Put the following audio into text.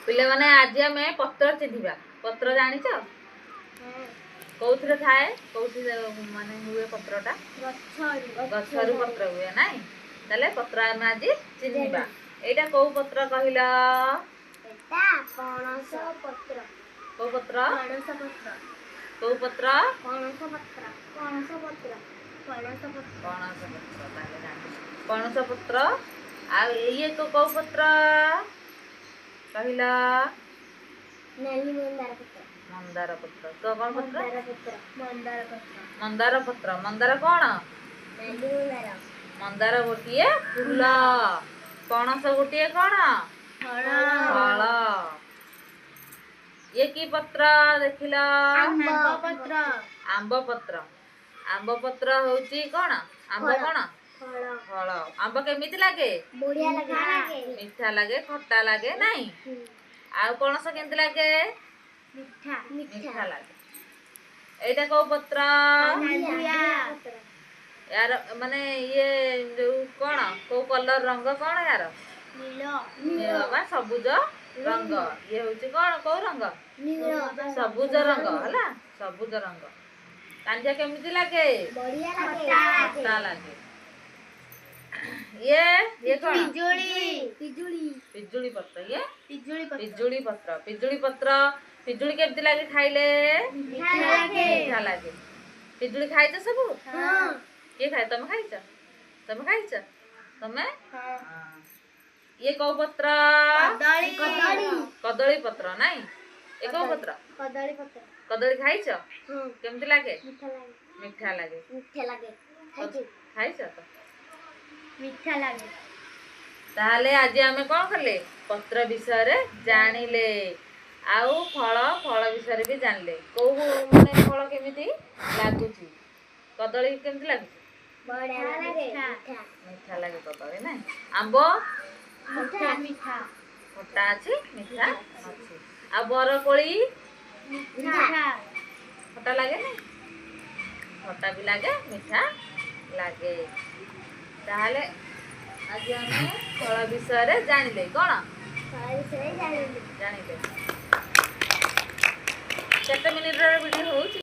पिले माने आज आम पत्र चिन्हिबा पत्र जानिच कौथिरे थाए कौथि माने हुए पत्रटा गछरु पत्र हुए नाई ताले पत्र आम आज चिन्हिबा एटा कौ पत्र कहिला एटा पणस पत्र कौ पत्र पणस पत्र कौ पत्र पणस पत्र पणस पत्र पणस पत्र पणस पत्र ताले जानि पणस पत्र आ ये को कौ पत्र कहिला नाली मंदार पत्र मंदार पत्र तो कौन पत्र मंदार पत्र मंदार पत्र मंदार कौन नाली मंदार मंदार गोटे फूल पणस गोटे कौन फल ये की पत्र देखिला आंब पत्र आंब पत्र होची कौन आंब कौन फल आंब केमिति लागे बढ़िया लगे मीठा लागे खट्टा लागे नहीं आ पणस केमिति लागे मीठा मीठा लागे एटा को पत्र यार माने ये जो कौन को कलर रंग कौन यार नील बा सबुज रंग ये होची कौन को रंग सबुज रंग हला सबुज रंग कांजिया केमिति लागे बढ़िया खट्टा लागे ये कौन पिजुली पत्र ये पिजुली पत्र पिजुली केमिति लागे खाइले मीठा लागे पिजुली खाइछ सब के खाए तुम खाइछ तमे ये कौ पत्र कदली पत्र नहीं ये कौ पत्र कदली पत्र कदली खाइछ केमिति लागे मीठा लागे मीठा लागे खाइछ तो मीठा लागे ताहले आज आमे कोन करले पत्र विषय रे जानिले आउ फल विषय भी जानले को माने फल केमिति लागुची कदली केमिति लागुची बढ़िया लागे मीठा लागे कदली ना आंबो मीठा खट्टा अछि मीठा अछि आ बरकोली मीठा खट्टा लागे ना खट्टा भी लागे मीठा लागे ताहले आज आमे फल विषय रे जानिले कोन जानिले केते मिनिट रे वीडियो होउची।